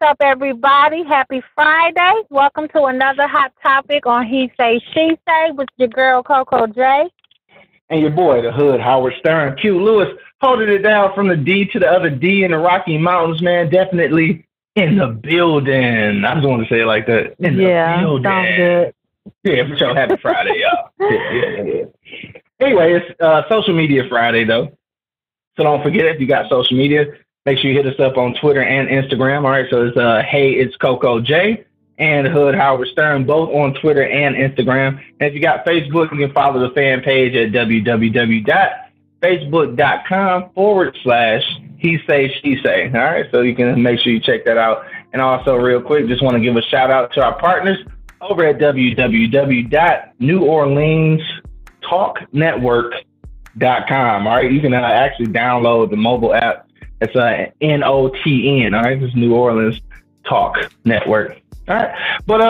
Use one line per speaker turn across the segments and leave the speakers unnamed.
up, everybody? Happy Friday. Welcome to another hot topic on He Say, She Say with your girl, CoCo J.
And your boy, the Hood, Howard Stern. Q Lewis, holding it down from the D to the other D in the Rocky Mountains, man. Definitely in the building. I just want to say it like that. In the building.
Sounds good.
Yeah, for sure. Happy Friday, y'all. Yeah. Anyway, it's Social Media Friday, though. So don't forget, if you got social media, make sure you hit us up on Twitter and Instagram. All right, so it's Hey, it's CoCo J and Hood Howard Stern, both on Twitter and Instagram. And if you got Facebook, you can follow the fan page at www.facebook.com/He Say, She Say. All right, so you can make sure you check that out. And also, real quick, just want to give a shout out to our partners over at www.NewOrleansTalkNetwork.com. All right, you can actually download the mobile app. It's NOTN. All right, this is New Orleans Talk Network. All right, but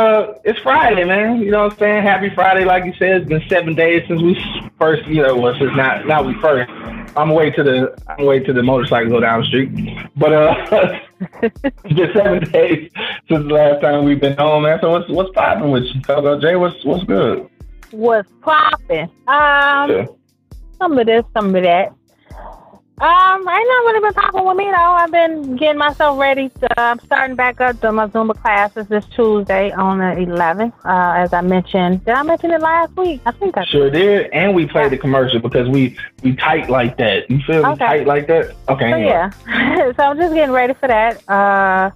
it's Friday, man. You know what I'm saying? Happy Friday, like you said. It's been 7 days since we first, since not we first. I'm waiting to the motorcycle go down the street. But it's been 7 days since the last time we've been home, man. So what's popping with you, Coco J? What's good?
What's popping? Some of this, some of that. Ain't not really been popping with me though. I've been getting myself ready to. I'm starting back up to my Zumba classes this Tuesday on the 11th. As I mentioned, did I mention it last week? I think I
sure did. And we played the commercial because we tight like that. You feel me? Tight like that? Okay.
So, yeah. So I'm just getting ready for that. Other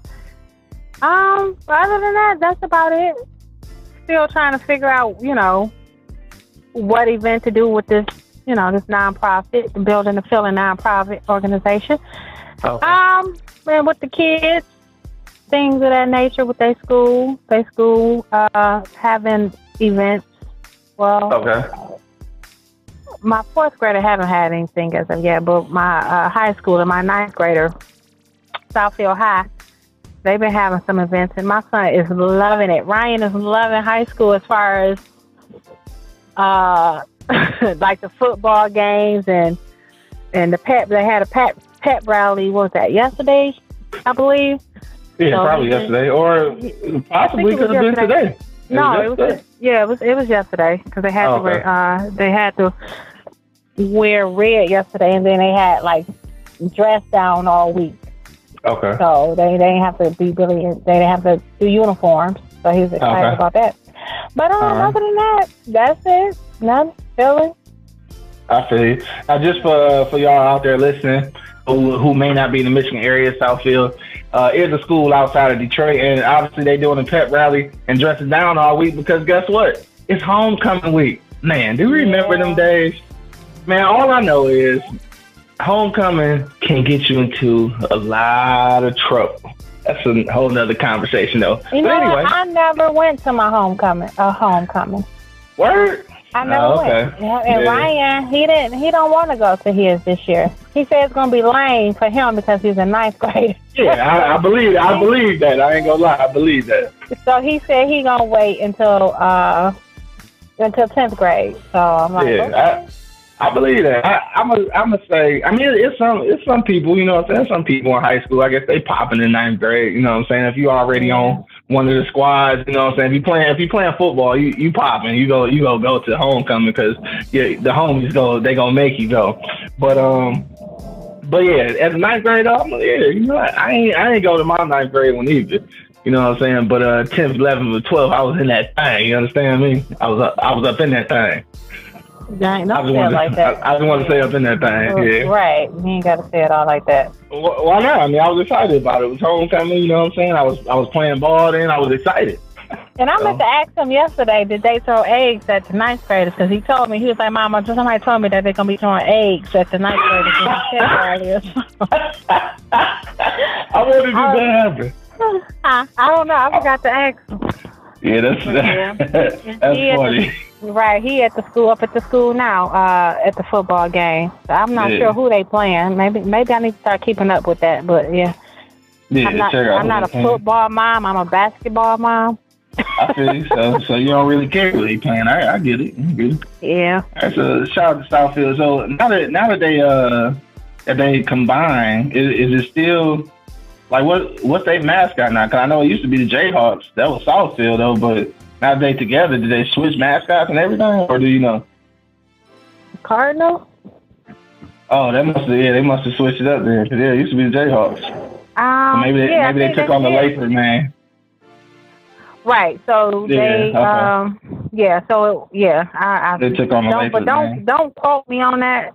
than that, that's about it. Still trying to figure out, what event to do with this. This nonprofit, building a feeling nonprofit organization. Okay. And with the kids, things of that nature with their school. Having events. Well, okay. My fourth grader haven't had anything as of yet, but my high school and my ninth grader, Southfield High, they've been having some events, and my son is loving it. Ryan is loving high school as far as like the football games and the pep. They had a pep rally. What was that, yesterday? I believe.
Yeah, so probably yesterday, or possibly could have been today.
No, it was yesterday because they had to wear red yesterday, and then they had like dress down all week. Okay. So they didn't have to be really. They didn't have to do uniforms. So he was excited about that. But other than that, that's it. None. Feeling.
I feel you. Now, just for y'all out there listening who may not be in the Michigan area, Southfield is a school outside of Detroit, and obviously they doing a pep rally and dressing down all week because guess what? It's homecoming week. Man, do you remember them days? Man, all I know is homecoming can get you into a lot of trouble. That's a whole nother conversation, though.
Anyway, I never went to my homecoming.
Word?
I never went. Yeah, and Ryan, he don't want to go to his this year. He said it's gonna be lame for him because he's a ninth grader.
Yeah, I believe that. I ain't gonna lie, I believe that.
So he said he gonna wait until 10th grade. So I'm like, okay.
I believe that. I'm gonna say. I mean, it's some people. You know what I'm saying? Some people in high school, I guess they popping in ninth grade. You know what I'm saying? If you already on one of the squads, you know what I'm saying? If you playing football, you popping. You go to homecoming because the homies they gonna make you go. But yeah, as a ninth grade, I ain't go to my ninth grade one either. You know what I'm saying? But 10th, 11th, or 12th, I was in that thing. You understand me? I was up in that thing.
Don't say it like that.
I just want to say up in that thing. Yeah.
Right. You ain't got to say it all like that.
Why not? I mean, I was excited about it. It was homecoming, you know what I'm saying? I was playing ball then. I was excited.
And I meant to ask him yesterday, did they throw eggs at the ninth graders? Because he told me, he was like, Mama, somebody told me that they're going to be throwing eggs at the ninth graders in the earlier.
I wanted to that happen.
I don't know. I forgot to ask him.
Yeah, that's funny.
Right, he up at the school now, at the football game. So I'm not sure who they playing. Maybe I need to start keeping up with that. But yeah I'm not a football mom. I'm a basketball mom.
I feel you. So you don't really care who they playing. I get it.
Yeah.
All right, so shout out to Southfield. So now that they combine, is it still Like, what's their mascot now? Because I know it used to be the Jayhawks. That was Southfield, though. But now they together, did they switch mascots and everything? Or do you know?
Cardinal?
Oh, they must have switched it up then. Because, yeah, it used to be the Jayhawks. So maybe they took on the Lakers, man.
Right. So they, I
they took on the Lakers,
but don't quote me on that.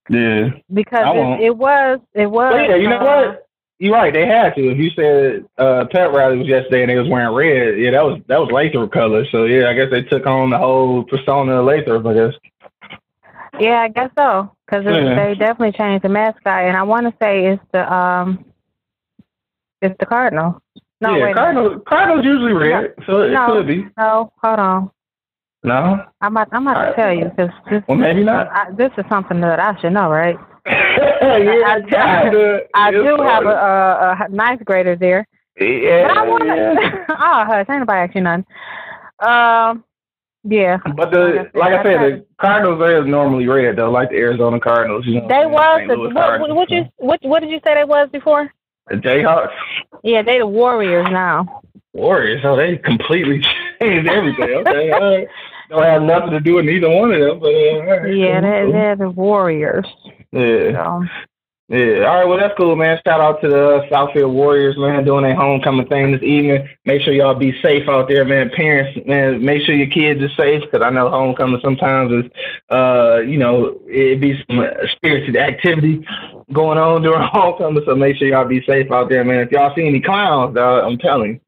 Yeah.
Because it was.
But yeah, you know what? You're right. They had to. If you said pep rally was yesterday and they was wearing red, yeah, that was Laker colors. So yeah, I guess they took on the whole persona of Laker, I guess.
Yeah, I guess so. Because they definitely changed the mascot, and I want to say it's the Cardinal. No,
yeah, Cardinals usually red, so it could be.
No, hold on.
No,
I'm about to tell you because
maybe not.
This is something that I should know, right?
Yeah,
I do have a ninth grader there.
Yeah,
but I want to. Oh, hush! Ain't nobody asking nothing. Yeah.
But like I said, the Cardinals are normally red though, like the Arizona Cardinals. You know,
they was. What did you say they was before?
The Jayhawks.
Yeah, they the Warriors now.
Warriors? Oh, they completely changed everything. Okay, all right. Don't have nothing to do with neither one of them, but right.
Yeah, they're the Warriors.
Yeah. So. Yeah. All right. Well, that's cool, man. Shout out to the Southfield Warriors, man, doing their homecoming thing this evening. Make sure y'all be safe out there, man. Parents, man, make sure your kids are safe because I know homecoming sometimes is, it be some spirited activity going on during homecoming. So make sure y'all be safe out there, man. If y'all see any clowns, dog, I'm telling you,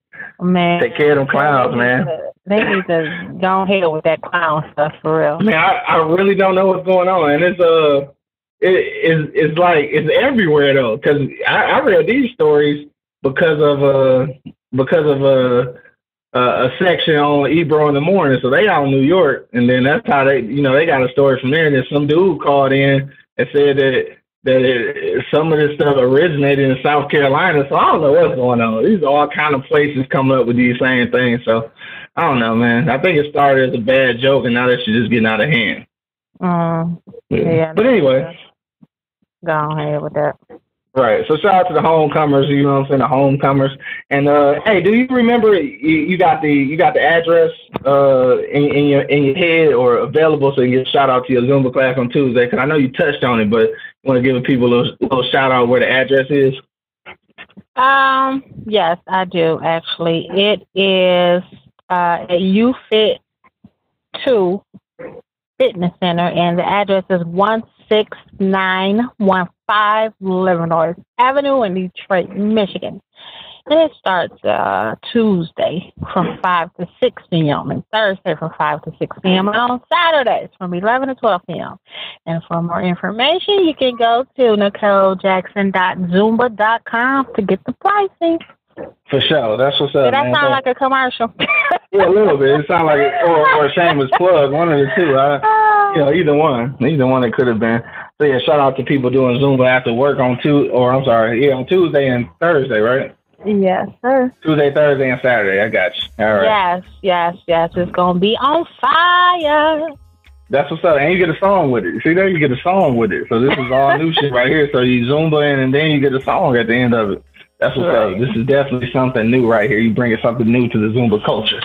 man, take care of them clowns, man.
They need to go ahead with that clown stuff for real.
Man, I really don't know what's going on, and it's everywhere though, because I read these stories because of a section on Ebro in the morning, so they out in New York, and then that's how they got a story from there. And then some dude called in and said that some of this stuff originated in South Carolina, so I don't know what's going on. These are all kind of places coming up with these same things, so I don't know, man. I think it started as a bad joke, and now that shit just getting out of hand.
Yeah.
But anyway.
Go ahead with that.
Right. So shout out to the homecomers, you know what I'm saying, the homecomers. And hey, do you remember you got the address in your head or available so you can get a shout out to your Zumba class on Tuesday? Because I know you touched on it, but you want to give people a little shout out where the address is?
Yes, I do actually. It is at UFit 2 Fitness Center, and the address is 16915 Livernois Avenue in Detroit, Michigan. And it starts Tuesday from 5 to 6 p.m. and Thursday from 5 to 6 p.m. and on Saturdays from 11 to 12 p.m. And for more information, you can go to NicoleJackson.zumba.com to get the pricing.
For sure. That's what's up.
Did that sound like a commercial?
Yeah, a little bit. It sounds like or a shameless plug, one of the two. Either one. Either one it could have been. So yeah, shout out to people doing Zumba after work on Tuesday and Thursday, right?
Yes, sir.
Tuesday, Thursday, and Saturday. I got you. All right.
Yes. It's gonna be on fire.
That's what's up. And you get a song with it. See there, you get a song with it. So this is all new shit right here. So you Zumba in and then you get a song at the end of it. That's what's up. This is definitely something new right here. You bringing something new to the Zumba culture.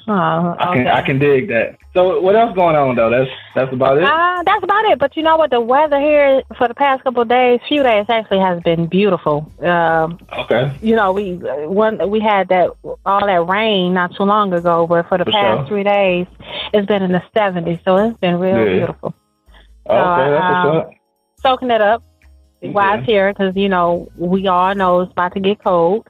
Oh, okay.
I can dig that. So what else going on though? That's about it.
That's about it. But you know what? The weather here for the past few days actually has been beautiful.
Okay.
You know, we had all that rain not too long ago, but for the past 3 days, it's been in the 70s, so it's been real beautiful.
Okay, that's what's up.
Soaking it up. While it's here, because we all know it's about to get cold.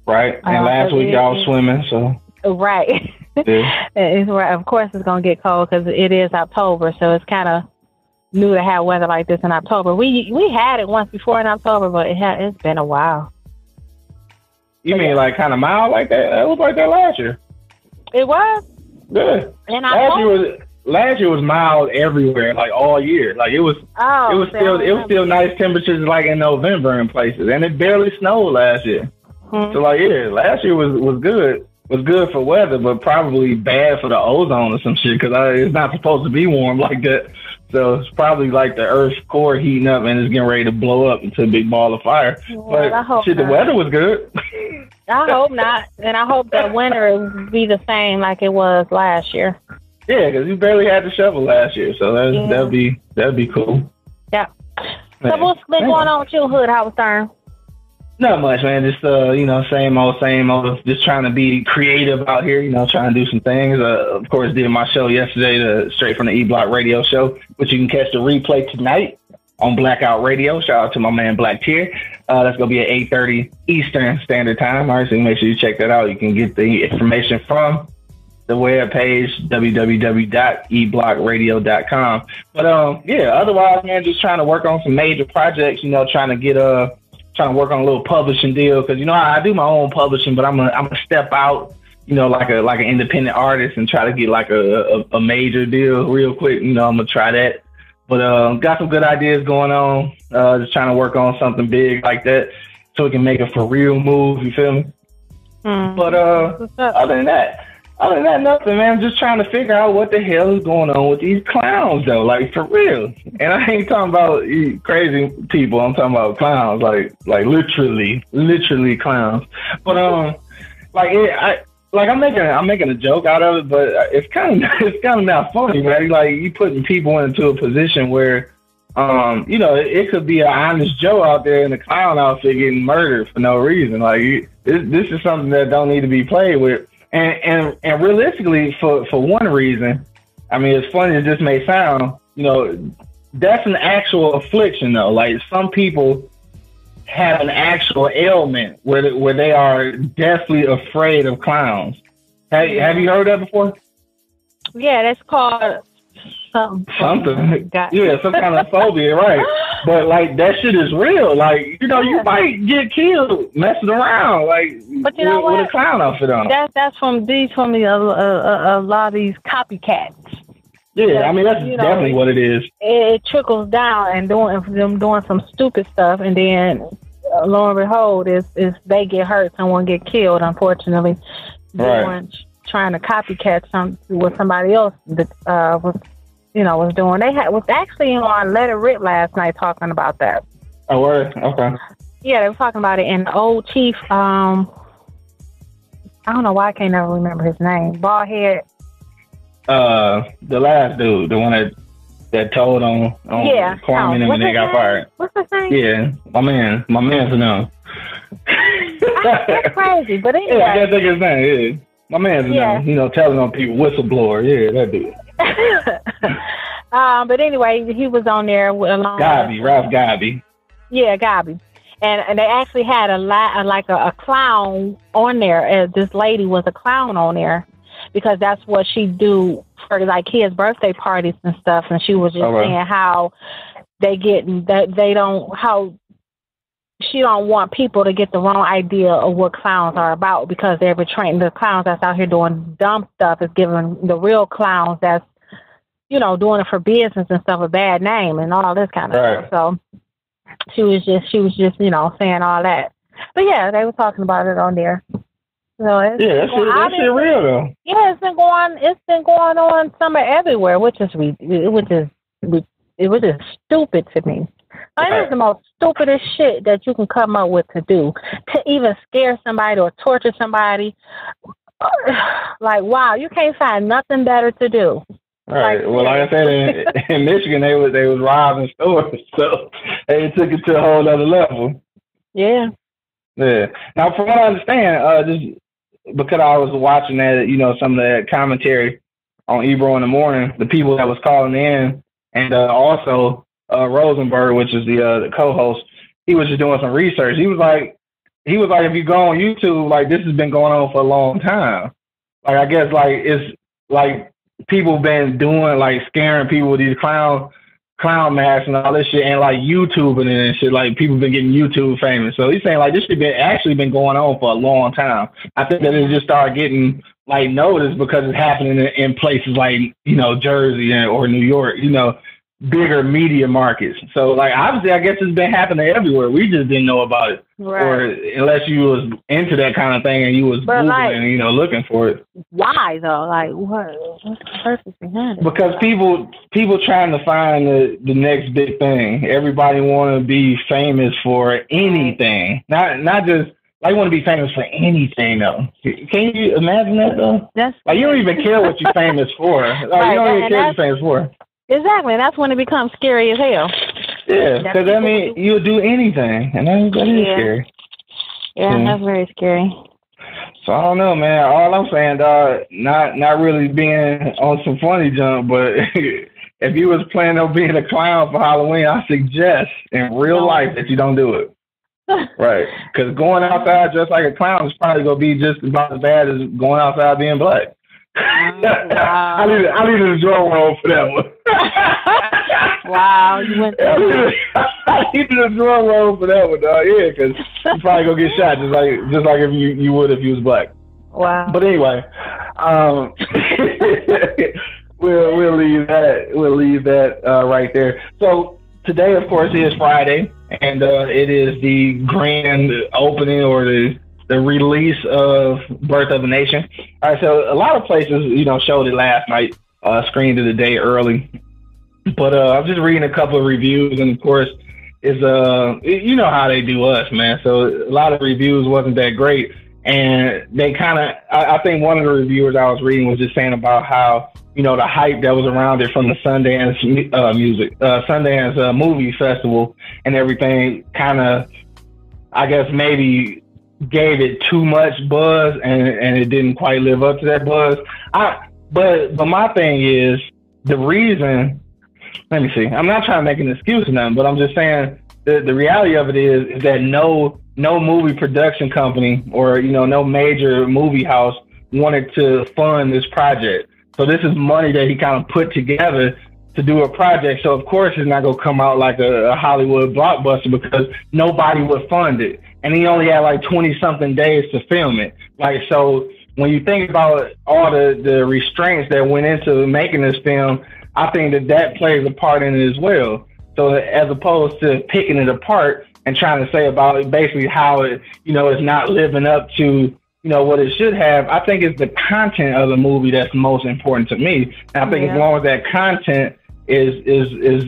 Right, and last week y'all was swimming, so.
Right. Yeah. Of course, it's gonna get cold because it is October, so it's kind of new to have weather like this in October. We had it once before in October, but it's been a while.
You mean like kind of mild like that? It was like that last year.
It was.
Good.
And
Last year was mild everywhere, like all year. Like it was still nice temperatures, like in November in places, and it barely snowed last year. So like last year was good. was good for weather, but probably bad for the ozone or some shit because it's not supposed to be warm like that. So it's probably like the Earth's core heating up and it's getting ready to blow up into a big ball of fire.
Well,
but shit, the weather was good.
I hope not, and I hope that winter will be the same like it was last year.
Yeah, because you barely had to shovel last year, so that'd be cool.
Yeah. So what's been going on with you, Hood Howard Stern?
Not much, man. Just same old. Just trying to be creative out here. Trying to do some things. Of course, did my show yesterday, the Straight from the E Block Radio Show, which you can catch the replay tonight on Blackout Radio. Shout out to my man Black Tier. That's gonna be at 8:30 Eastern Standard Time. All right, so make sure you check that out. You can get the information from the web page www.eblockradio.com. But otherwise, man, just trying to work on some major projects. Trying to work on a little publishing deal because I do my own publishing, but I'm gonna step out, like an independent artist and try to get like a major deal real quick. I'm gonna try that. But got some good ideas going on. Just trying to work on something big like that so we can make a for real move. You feel me? But other than that, nothing, man. Just trying to figure out what the hell is going on with these clowns, though. Like, for real. And I ain't talking about crazy people. I'm talking about clowns, like literally clowns. But I'm making a joke out of it, but it's kind of not funny, man. Like, you putting people into a position where, it could be an honest Joe out there in a clown outfit getting murdered for no reason. Like, this is something that don't need to be played with. And realistically, for one reason, I mean, as funny as this may sound, that's an actual affliction, though. Like, some people have an actual ailment where they are deathly afraid of clowns. Have you heard that before?
Yeah, that's called
something. Yeah, some kind of phobia, right? But like that shit is real. Like you might get killed messing around, like with a clown outfit on.
That's from a lot of these copycats.
Yeah, I mean that's definitely what it is.
It trickles down and doing some stupid stuff, and then lo and behold, is they get hurt, someone get killed. Unfortunately, trying to copycat what somebody else was doing. They was actually on Let It Rip last night talking about that.
Oh, word? Okay.
Yeah, they were talking about it. And the old chief, I don't know why I can't never remember his name. Bald head.
The last dude, the one that told on Kwame and they got fired.
What's his name?
Yeah, my man's no.
That's crazy, but anyway.
Yeah, I can't think of his name. Yeah. My man's no. Telling on people, whistleblower. Yeah, that dude.
But anyway, he was on there along
Ralph Gabi.
Yeah, Gabi. And they actually had a clown on there. This lady was a clown on there because that's what she do for like kids' birthday parties and stuff. And she was just saying how she don't want people to get the wrong idea of what clowns are about because they're betraying the clowns that's out here doing dumb stuff is giving the real clowns that's, doing it for business and stuff a bad name and all this kind of stuff. So she was just, saying all that. But yeah, they were talking about it on there. So that shit real though. Yeah, it's been going on somewhere everywhere, which is stupid to me. Like, it's the most stupidest shit that you can come up with to do. To even scare somebody or torture somebody. Like, wow, you can't find nothing better to do.
Right. Well, like I said, in Michigan, they was robbing stores, so they took it to a whole other level.
Yeah.
Yeah. Now, from what I understand, just because I was watching that, some of the commentary on Ebro in the morning, the people that was calling in, and also Rosenberg, which is the co-host, he was just doing some research. He was like, if you go on YouTube, like this has been going on for a long time. Like I guess like it's like people been doing like scaring people with these clown masks and all this shit and like YouTubing and shit. Like people been getting YouTube famous. So he's saying like this shit been going on for a long time. I think that it just started getting like noticed because it's happening in places like Jersey or New York. bigger media markets. So like obviously I guess it's been happening everywhere. We just didn't know about it. Right. Or unless you was into that kind of thing and you was Googling, like, looking for it.
Why though? Like what's the purpose behind it?
Because people trying to find the next big thing. Everybody want to be famous for anything. Not just like want to be famous for anything though. Can you imagine that though? That's like you don't even care what you're famous for. Like right, you don't even care what you're famous for.
Exactly. That's when it becomes scary as hell.
Yeah, because I mean, you'll do anything, and that is scary.
Yeah, that's very scary.
So I don't know, man. All I'm saying, dog, not really being on some funny jump, but if you was planning on being a clown for Halloween, I suggest in real life that you don't do it. Right, because going outside just like a clown is probably gonna be just about as bad as going outside being black. Wow. I needed a drum roll for that one.
Wow, you went there.
I needed a drum roll for that one, dog. Yeah, because you probably gonna get shot just like if you would if you was black.
Wow.
But anyway, we'll leave that right there. So today, of course, is Friday, and it is the grand opening or the release of Birth of a Nation. All right, so a lot of places, showed it last night, screened it a day early. But I'm just reading a couple of reviews, and of course, it's you know how they do us, man. So a lot of reviews wasn't that great, and they kind of, I think one of the reviewers I was reading was just saying about how the hype that was around it from the Sundance movie festival and everything, kind of, I guess maybe gave it too much buzz, and it didn't quite live up to that buzz. But my thing is the reason. Let me see. I'm not trying to make an excuse or nothing, but I'm just saying the reality of it is that no movie production company or no major movie house wanted to fund this project. So this is money that he kind of put together to do a project. So of course it's not gonna come out like a Hollywood blockbuster because nobody would fund it. And he only had like 20 something days to film it. Like, so when you think about all the restraints that went into making this film, I think that plays a part in it as well. So as opposed to picking it apart and trying to say about it, basically how it, is not living up to, what it should have, I think it's the content of the movie that's most important to me. And I think as long as that content is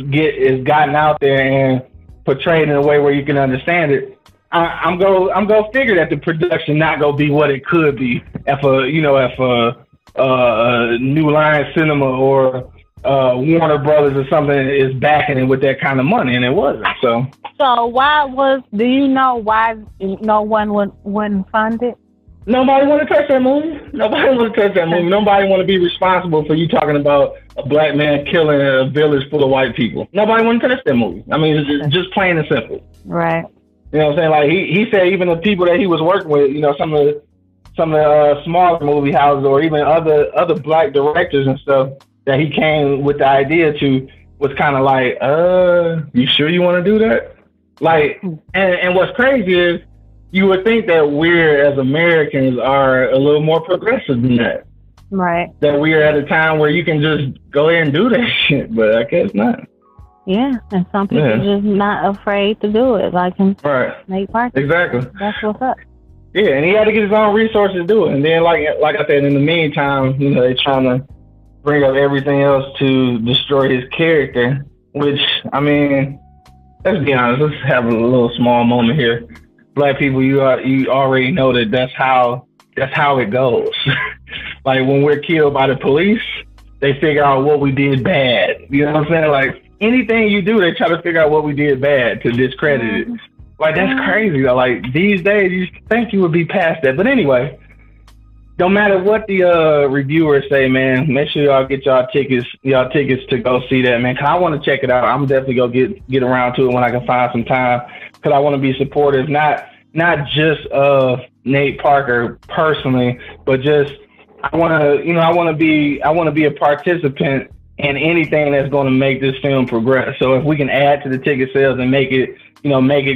gotten out there and portrayed in a way where you can understand it, I'm gonna figure that the production not gonna be what it could be if a New Line Cinema or Warner Brothers or something is backing it with that kind of money, and it wasn't. So do you know why no one wouldn't fund it? Nobody want to touch that movie. Nobody want to be responsible for you talking about a black man killing a village full of white people. Nobody want to touch that movie. I mean, it's just plain and simple.
Right.
You know what I'm saying? Like he said, even the people that he was working with, some of the smaller movie houses or even other black directors and stuff that he came with the idea to was kind of like, you sure you want to do that? Like, and what's crazy is you would think that we're as Americans are a little more progressive than that.
Right.
That we're at a time where you can just go ahead and do that shit, but I guess not.
Yeah, and some people are just not afraid to do it, like him.
Right.
Make parties.
Exactly.
That's what's up.
Yeah, and he had to get his own resources to do it. And then, like I said, in the meantime, they're trying to bring up everything else to destroy his character. Which, I mean, let's be honest. Let's have a little small moment here. Black people, you already know that's how it goes. Like when we're killed by the police, they figure out what we did bad. You know what I'm saying? Like anything you do, they try to figure out what we did bad to discredit it. Like that's crazy though. Like these days, you think you would be past that. But anyway, no matter what the reviewers say, man, make sure y'all get y'all tickets to go see that, man. Cause I want to check it out. I'm definitely gonna get around to it when I can find some time. Cause I want to be supportive, not just of Nate Parker personally, but just I want to be a participant in anything that's going to make this film progress. So if we can add to the ticket sales and make it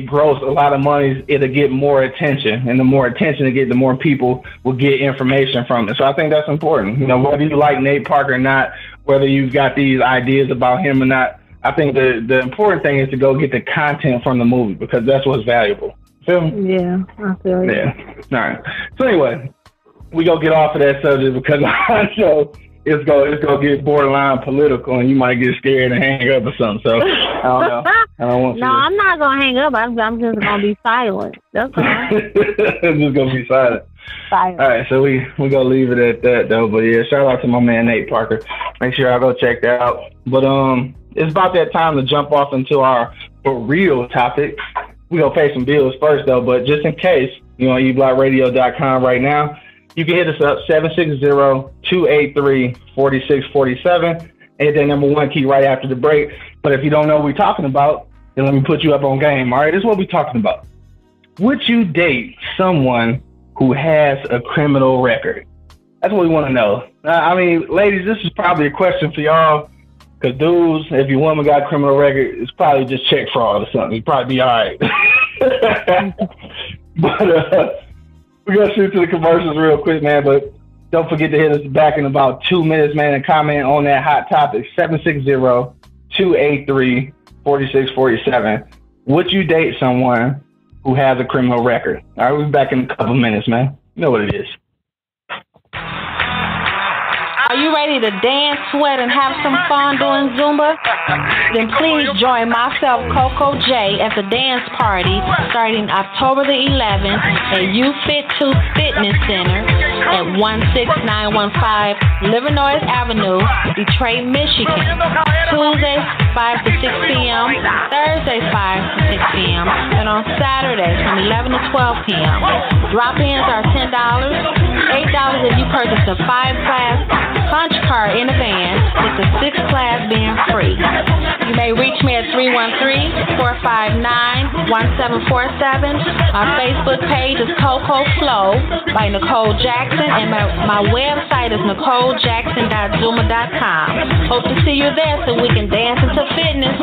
gross a lot of money, it'll get more attention, and the more attention it get, the more people will get information from it. So I think that's important. Whether you like Nate Parker or not, whether you've got these ideas about him or not, I think the important thing is to go get the content from the movie because that's what's valuable. Feel me?
Yeah, I feel you.
Yeah. All right. So anyway, we go get off of that subject because I know it's gonna get borderline political and you might get scared and hang up or something. So I don't know. I don't want
No, I'm not gonna hang up. I'm just gonna be silent. That's all.
I'm just gonna be silent.
Silent.
All right, so we gonna leave it at that though. But yeah, shout out to my man Nate Parker. Make sure y'all go check that out. But it's about that time to jump off into our for real topic. We gonna pay some bills first though, but just in case, you know, eblockradio.com right now. You can hit us up, 760-283-4647. And hit that number 1 key right after the break. But if you don't know what we're talking about, then let me put you up on game. All right, this is what we're talking about. Would you date someone who has a criminal record? That's what we want to know. I mean, ladies, this is probably a question for y'all. Because dudes, if your woman got a criminal record, it's probably just check fraud or something. You'd probably be all right. But we're going to shoot to the commercials real quick, man. But don't forget to hit us back in about 2 minutes, man, and comment on that hot topic, 760-283-4647. Would you date someone who has a criminal record? All right, we'll be back in a couple minutes, man. You know what it is.
Are you ready to dance, sweat, and have some fun doing Zumba? Then please join myself, CoCo J, at the dance party starting October the 11th at UFit2 Fitness Center at 16915 Livernois Avenue, Detroit, Michigan. Tuesdays 5 to 6 p.m., Thursdays 5 to 6 p.m., and on Saturdays from 11 to 12 p.m. Drop-ins are $10, $8 if you purchase a 5-class punch card in advance, with the 6th class being free. You may reach me at 313-459-1747. My Facebook page is CoCo Flow by Nicole Jackson, and my website is NicoleJackson.Zuma.com. Hope to see you there so we can dance into fitness.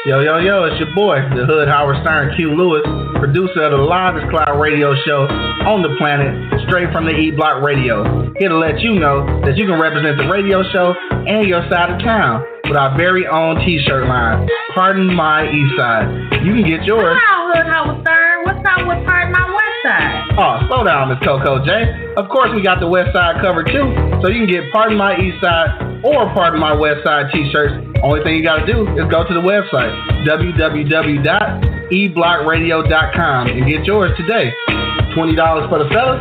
Yo, it's your boy, the Hood Howard Stern Q Lewis, producer of the largest cloud radio show on the planet, straight from the E Block Radio. Here to let you know that you can represent the radio show and your side of town with our very own t-shirt line, Pardon My East Side. You can get yours.
Wow, Hood Howard Stern, what's up with Pardon My West Side?
Oh, slow down, Miss CoCo J. Of course, we got the West Side covered too, so you can get Pardon My East Side or Pardon My West Side t-shirts. Only thing you got to do is go to the website, www.eblockradio.com, and get yours today. $20 for the fellas,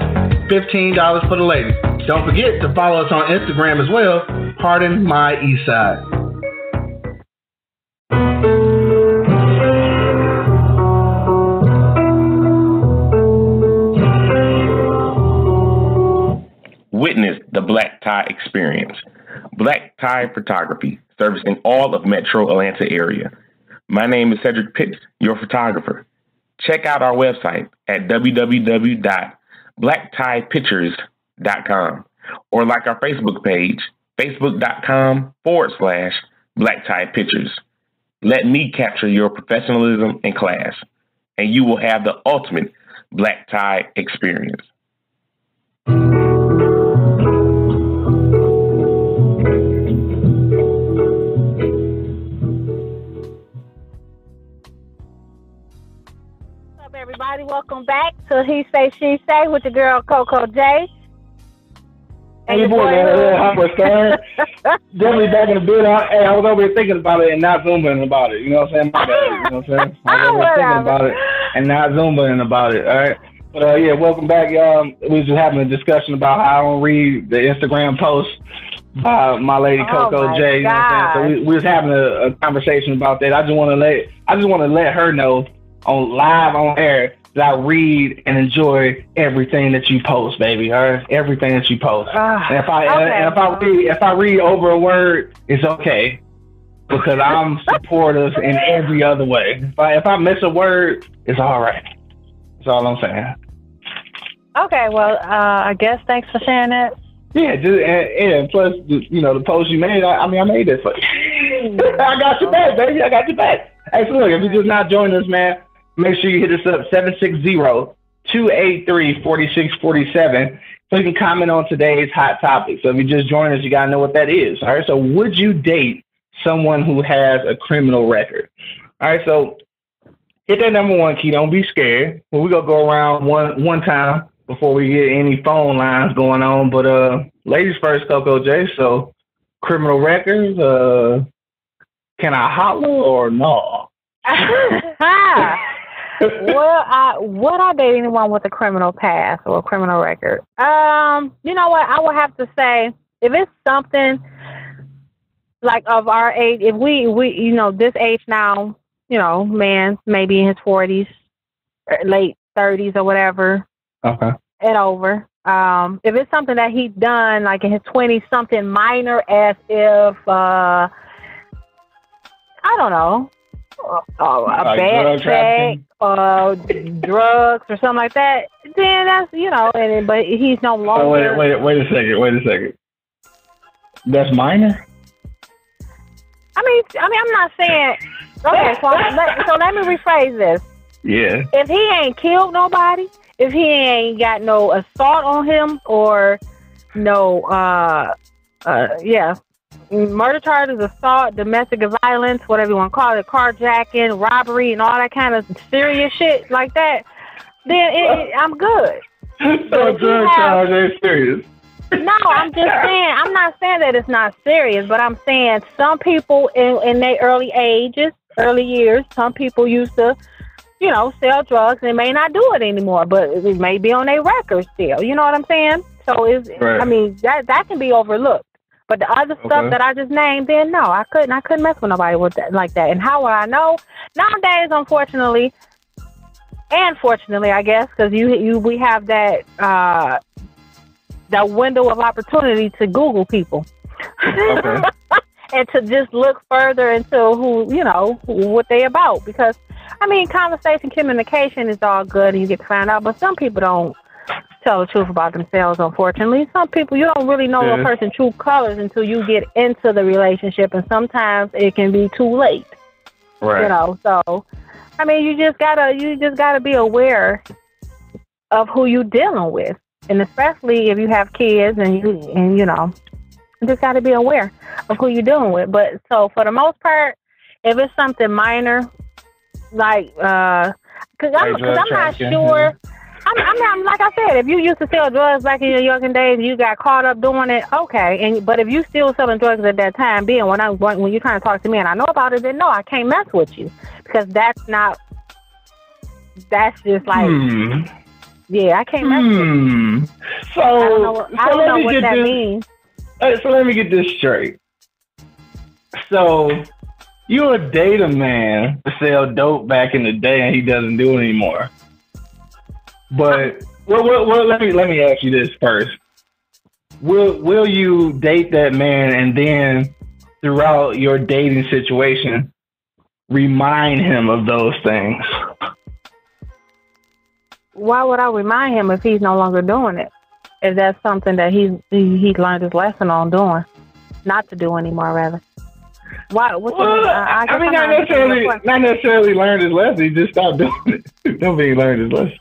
$15 for the ladies. Don't forget to follow us on Instagram as well, Pardon My Eastside.
Witness the Black Tie Experience. Black Tie Photography, servicing all of Metro Atlanta area. My name is Cedric Pitts, your photographer. Check out our website at www.blacktiepictures.com or like our Facebook page, facebook.com/Black Tie Pictures. Let me capture your professionalism and class, and you will have the ultimate black tie experience.
Everybody, welcome back to He Say, She Say with your girl CoCo J.
And your boy, Howard Stern. Definitely back in the bid. Hey, I was over here thinking about it and not zooming about it. You know what I'm saying? My bad. You know what I'm saying? I was over here thinking about it and not zooming about it. All right. But yeah, welcome back, y'all. We was just having a discussion about how I don't read the Instagram posts by my lady CoCo J. You know what I'm saying? So we was having a conversation about that. I just want to let her know on air that I read and enjoy everything that you post, baby. All right, everything that you post. And if I read over a word, it's okay because I'm supportive in every other way. If I miss a word, it's all right. That's all I'm saying.
Okay, well, I guess thanks for sharing that.
Yeah, and plus, the post you made, I made it for you. I got your back, baby. I got your back. Hey, so look, if you're just not joining us, man, make sure you hit us up, 760-283-4647. So you can comment on today's hot topic. So if you just joined us, you got to know what that is. All right. So would you date someone who has a criminal record? All right. So hit that number one key. Don't be scared. Well, we're going to go around one time before we get any phone lines going on. But ladies first, CoCo J. So criminal records, can I holler or no?
Well, would I date anyone with a criminal past or a criminal record? You know what? I would have to say, if it's something like of our age, if we this age now, man, maybe in his 40s, late 30s or whatever,
okay,
and over. If it's something that he's done, like in his 20s, something minor, as if I don't know. A bad check, drugs or something like that, then that's, but he's no longer.
Wait a second. That's minor?
I mean, I'm not saying. Okay, so let me rephrase this.
Yeah.
If he ain't killed nobody, if he ain't got no assault on him or no, murder charges, assault, domestic violence, whatever you want to call it, carjacking, robbery, and all that kind of serious shit like that, then I'm good.
So drug charge ain't serious.
No, I'm just saying, I'm not saying that it's not serious, but I'm saying some people in their early years, some people used to, sell drugs and may not do it anymore, but it may be on their record still. You know what I'm saying? So right. I mean, that can be overlooked. But the other stuff that I just named, then no, I couldn't mess with nobody with that like that. And how would I know? Nowadays, unfortunately, and fortunately, I guess, because we have that window of opportunity to Google people, and to just look further into what they about. Because I mean, conversation, communication is all good, and you get to find out. But some people don't tell the truth about themselves, unfortunately. Some people, you don't really know a person's true colors until you get into the relationship, and sometimes it can be too late.
Right.
So I mean, you just gotta be aware of who you're dealing with, and especially if you have kids, and you just gotta be aware of who you're dealing with. But so for the most part, if it's something minor, like because I'm not sure. I'm like I said, if you used to sell drugs back in your younger days, you got caught up doing it, okay. But if you still selling drugs at that time, when you're trying to talk to me and I know about it, then no, I can't mess with you, because that's just like, yeah, I can't mess with you.
So
I don't know what that means.
So let me get this straight. So you would date a man to sell dope back in the day, and he doesn't do it anymore. But let me ask you this first. Will you date that man and then throughout your dating situation remind him of those things?
Why would I remind him if he's no longer doing it? If that's something that he learned his lesson on doing, not to do anymore, rather. Why?
Not necessarily learned his lesson. He just stopped doing it. Don't mean he learned his lesson.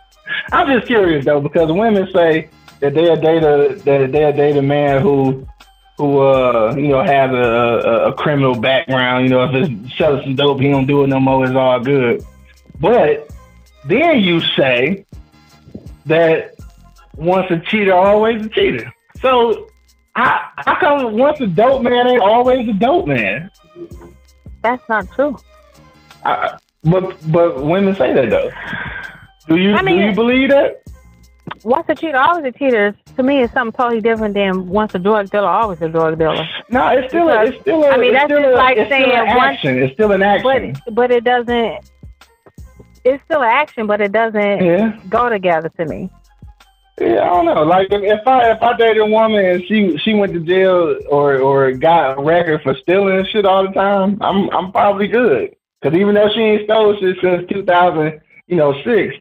I'm just curious though, because women say that they'll date a man who has a criminal background. If it's selling some dope, he don't do it no more. It's all good. But then you say that once a cheater, always a cheater. So how come once a dope man ain't always a dope man?
That's not true.
But women say that though. Do you believe that?
Once a cheater, always a cheater. To me, it's something totally different than once a drug dealer, always a drug dealer.
No, it's still an action. It's still an action.
But it doesn't. It's still an action, but it doesn't go together to me.
Yeah, I don't know. Like if I dated a woman and she went to jail or got a record for stealing and shit all the time, I'm probably good. Because even though she ain't stole shit since 2006.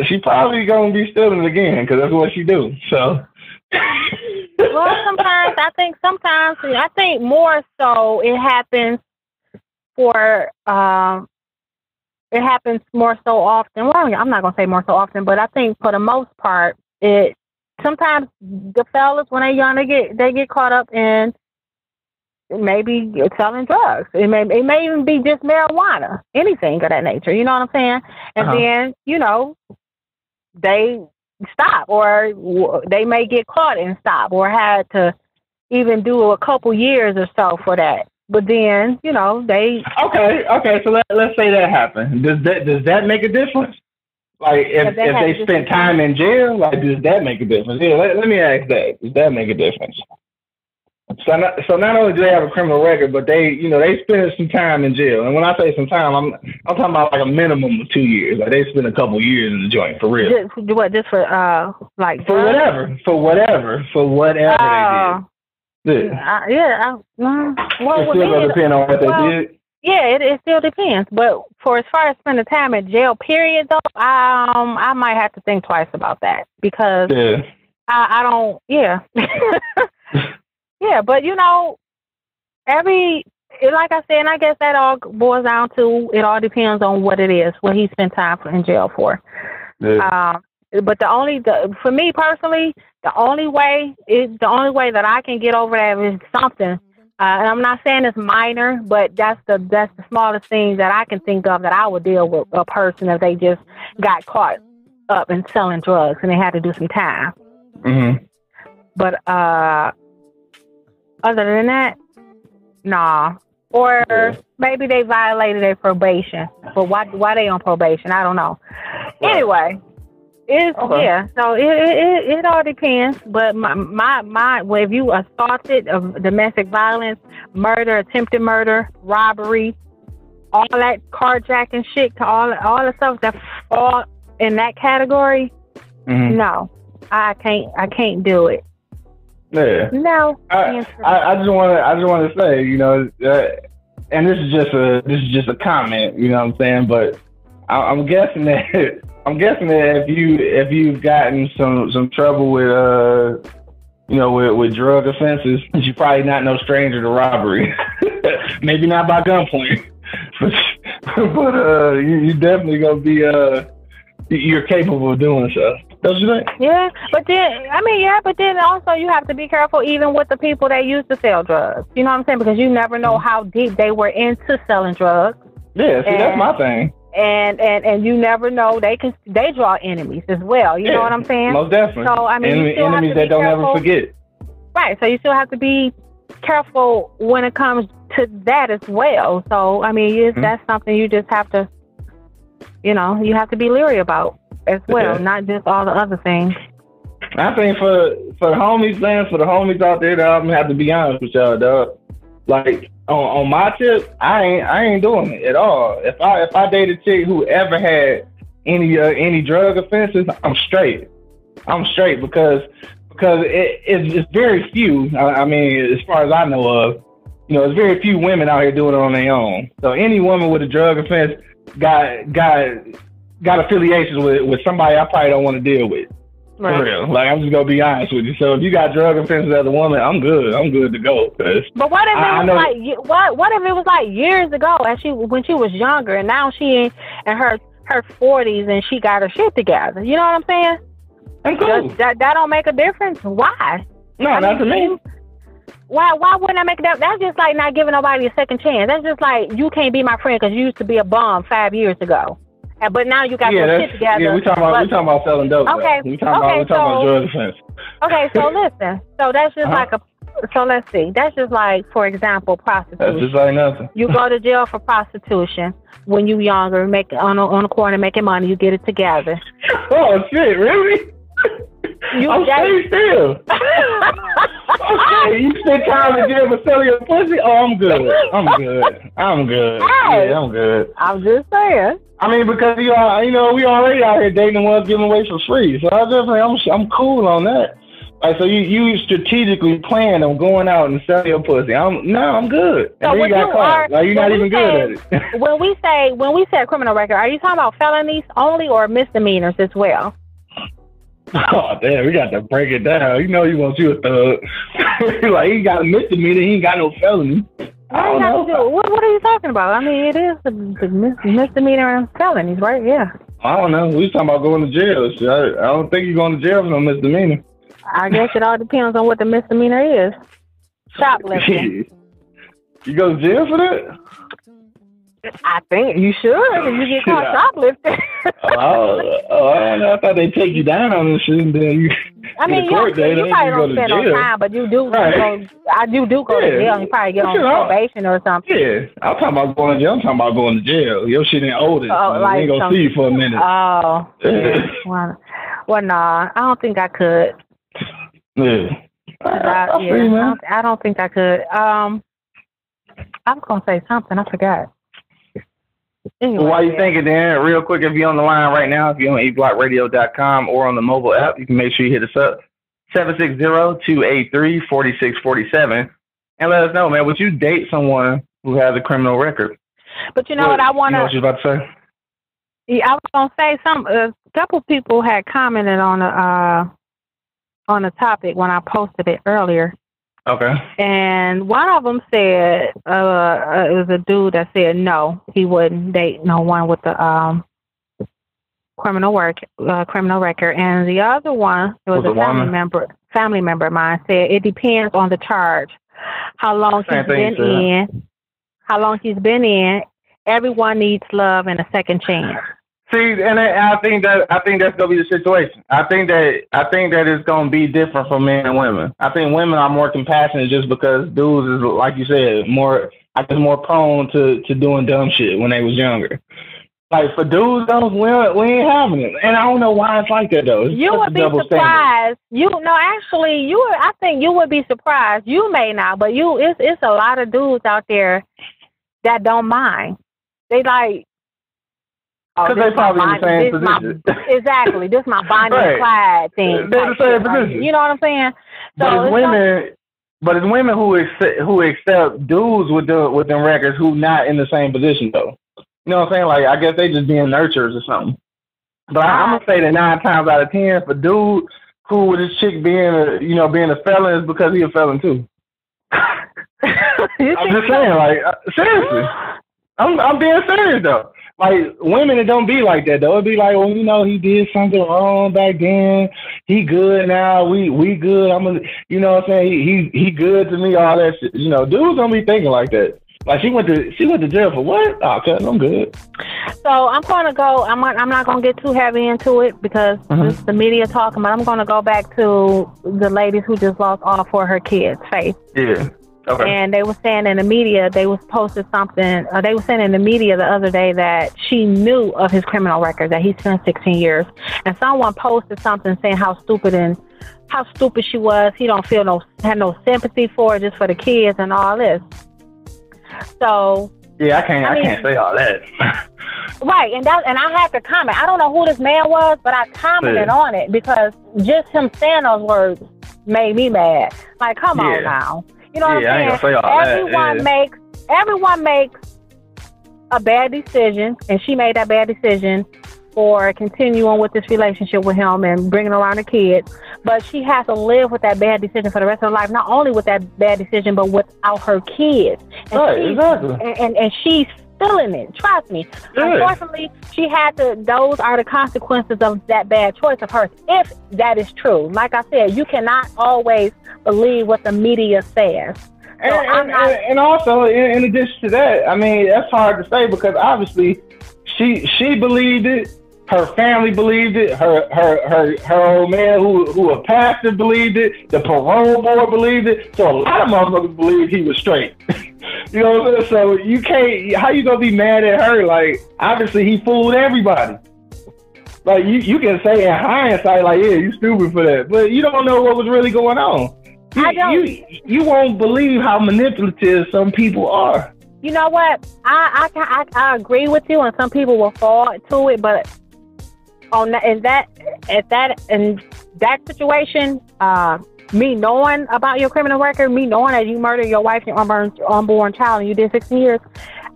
She probably gonna be stealing again because that's what she do. So,
well, I think more so it happens it happens more so often. Well, I'm not gonna say more so often, but I think for the most part it sometimes the fellas, when they're young, they get caught up in maybe selling drugs. It may even be just marijuana, anything of that nature. You know what I'm saying? And then, you know, they stop, or they may get caught and stop, or had to even do a couple years or so for that. But then, you know, they...
Okay, so let's say that happened. Does that make a difference? Like, if they spent time in jail, like, does that make a difference? Yeah, let me ask that. Does that make a difference? So not only do they have a criminal record, but they spend some time in jail. And when I say some time, I'm talking about like a minimum of 2 years. Like, they spend a couple years in the joint, for real.
Just for like...
For whatever they did.
Well,
it still does depend on what they did.
Yeah, it still depends. But for as far as spending time in jail, period, though, I might have to think twice about that, because I don't. Yeah, yeah. But you know, like I said, and I guess that all boils down to, it all depends on what it is, what he spent time in jail for. Yeah. But for me personally, the only way that I can get over that is something. And I'm not saying it's minor, but that's the smallest thing that I can think of that I would deal with a person if they just got caught up in selling drugs and they had to do some time. Mm-hmm. But other than that, nah. Or maybe they violated their probation. But why they on probation? I don't know. Right. Anyway. So it all depends. But my if you assaulted of domestic violence, murder, attempted murder, robbery, all that carjacking shit, all the stuff that's all in that category, no, I can't do it.
Yeah.
No.
I just want to say, you know, and this is just a comment, you know what I'm saying, but I'm guessing that if you've gotten some trouble with with drug offenses, you're probably not no stranger to robbery. Maybe not by gunpoint, but you definitely gonna be you're capable of doing so. Don't you think?
Yeah, but then also you have to be careful even with the people that used to sell drugs. You know what I'm saying? Because you never know how deep they were into selling drugs.
Yeah, see, that's my thing.
And you never know, they draw enemies as well. You know what I'm saying?
Most definitely.
So I mean,
enemies that don't ever forget.
Right. So you still have to be careful when it comes to that as well. So I mean, that's something you just have to, you have to be leery about as well, not just all the other things.
I think for the homies, man, for the homies out there, I'm gonna have to be honest with y'all, dog. Like on my tip, I ain't doing it at all. If I date a chick who ever had any drug offenses, I'm straight. because it's very few. I mean, as far as I know of, there's very few women out here doing it on their own. So any woman with a drug offense got affiliations with somebody I probably don't want to deal with. Right. For real. Like, I'm just gonna be honest with you. So if you got drug offenses as a woman, I'm good. I'm good to go.
But what if it was like years ago, and when she was younger, and now she in her 40s and she got her shit together? You know what I'm saying?
I'm cool.
That don't make a difference. Why?
No, not to me.
Why wouldn't I make that? That's just like not giving nobody a second chance. That's just like, you can't be my friend because you used to be a bum 5 years ago. But now you got your shit together.
Yeah, we talking about selling dope.
Okay.
We talking about drug offense.
Okay, so listen. So that's just so let's see. That's just like, for example, prostitution.
That's just like nothing.
You go to jail for prostitution when you younger, make on the corner making money, you get it together.
Oh shit, really? I'm staying still. Okay, you spend time in jail for selling your pussy? Oh, I'm good. Hey, yeah, I'm good.
I'm just saying.
I mean, because we already out here dating the ones giving away for free. So I'm cool on that. Like, so you strategically plan on going out and selling your pussy. I'm good.
So
and you got caught. Like, you're not even good at it.
when we say a criminal record, are you talking about felonies only or misdemeanors as well?
Oh, damn, we got to break it down. You want you a thug. Like, he got a misdemeanor, he ain't got no felony. I don't know.
What are you talking about? I mean, it is the misdemeanor and felonies, right? Yeah.
I don't know. We talking about going to jail. I don't think you're going to jail for no misdemeanor.
I guess it all depends on what the misdemeanor is. Shoplifting.
You go to jail for that?
I think you should if you get caught shoplifting.
I thought they'd take you down on this shit and then you.
I mean, you probably don't spend no time, but you do. Right. You do go to jail and you probably get on probation or something.
Yeah, I'm talking about going to jail. I'm talking about going to jail. Your shit ain't oldest.
Oh,
like, we ain't gonna see you for a minute.
Oh. Well, nah, I don't think I could.
Yeah.
I don't think I could. I was gonna say something. I forgot. Anyway,
while you thinking, Dan, real quick, if you're on the line right now, if you're on eblockradio.com or on the mobile app, you can make sure you hit us up, 760-283-4647, and let us know, man, would you date someone who has a criminal record?
But you know what I want to...
You know what you about to say?
Yeah, I was going to say a couple people had commented on the topic when I posted it earlier.
Okay.
And one of them said, it was a dude that said no, he wouldn't date no one with a criminal record. And the other one, it was a family member of mine, said it depends on the charge, how long he's been in. Everyone needs love and a second chance.
See, and I think that's gonna be the situation. I think that it's gonna be different for men and women. I think women are more compassionate just because dudes is, like you said, more prone to doing dumb shit when they was younger. Like for dudes, though, we ain't having it, and I don't know why it's like that though.
You would be surprised. I think you would be surprised. You may not, but it's a lot of dudes out there that don't mind. They like.
Because they're probably in the same position.
Exactly. This is my Bonnie and Clyde thing.
They're the same position.
You know what I'm saying?
But it's women who accept dudes with them records who not in the same position though. You know what I'm saying? Like I guess they just being nurturers or something. But I'm gonna say that 9 times out of 10 for dude who with his chick being a felon is because he a felon too. I'm just saying, like seriously. I'm being serious though. Like women, it don't be like that though. It'd be like, well, he did something wrong back then. He good now. We good. You know what I'm saying? He good to me. All that shit. Dudes don't be thinking like that. Like she went to jail for what? Oh, okay, I'm good.
So I'm gonna go. I'm not gonna get too heavy into it because it's the media talking. But I'm gonna go back to the ladies who just lost all 4 of her kids' faith.
Yeah. Okay.
And they were saying in the media, they was posted something, they were saying in the media the other day that she knew of his criminal record, that he spent 16 years. And someone posted something saying how stupid she was. He don't had no sympathy for her, just for the kids and all this. So
yeah, I can't say all that.
Right, and I have to comment. I don't know who this man was, but I commented on it because just him saying those words made me mad. Like, come on now. You know what I'm saying? Everyone makes a bad decision, and she made that bad decision for continuing with this relationship with him and bringing around the kids. But she has to live with that bad decision for the rest of her life, not only with that bad decision, but without her kids. And she's feeling it. Trust me. Yeah. Unfortunately, those are the consequences of that bad choice of hers, if that is true. Like I said, you cannot always believe what the media says. So
and also, in addition to that, I mean, that's hard to say because obviously she believed it. Her family believed it. Her old man, who a pastor, believed it. The parole board believed it. So a lot of motherfuckers believed he was straight. You know what I'm saying? So you can't. How you gonna be mad at her? Like obviously he fooled everybody. Like you can say in hindsight, like yeah, you stupid for that, but you don't know what was really going on. You won't believe how manipulative some people are.
You know what? I agree with you, and some people will fall to it, but in that situation, me knowing about your criminal record, me knowing that you murdered your wife and your unborn child, and you did 16 years,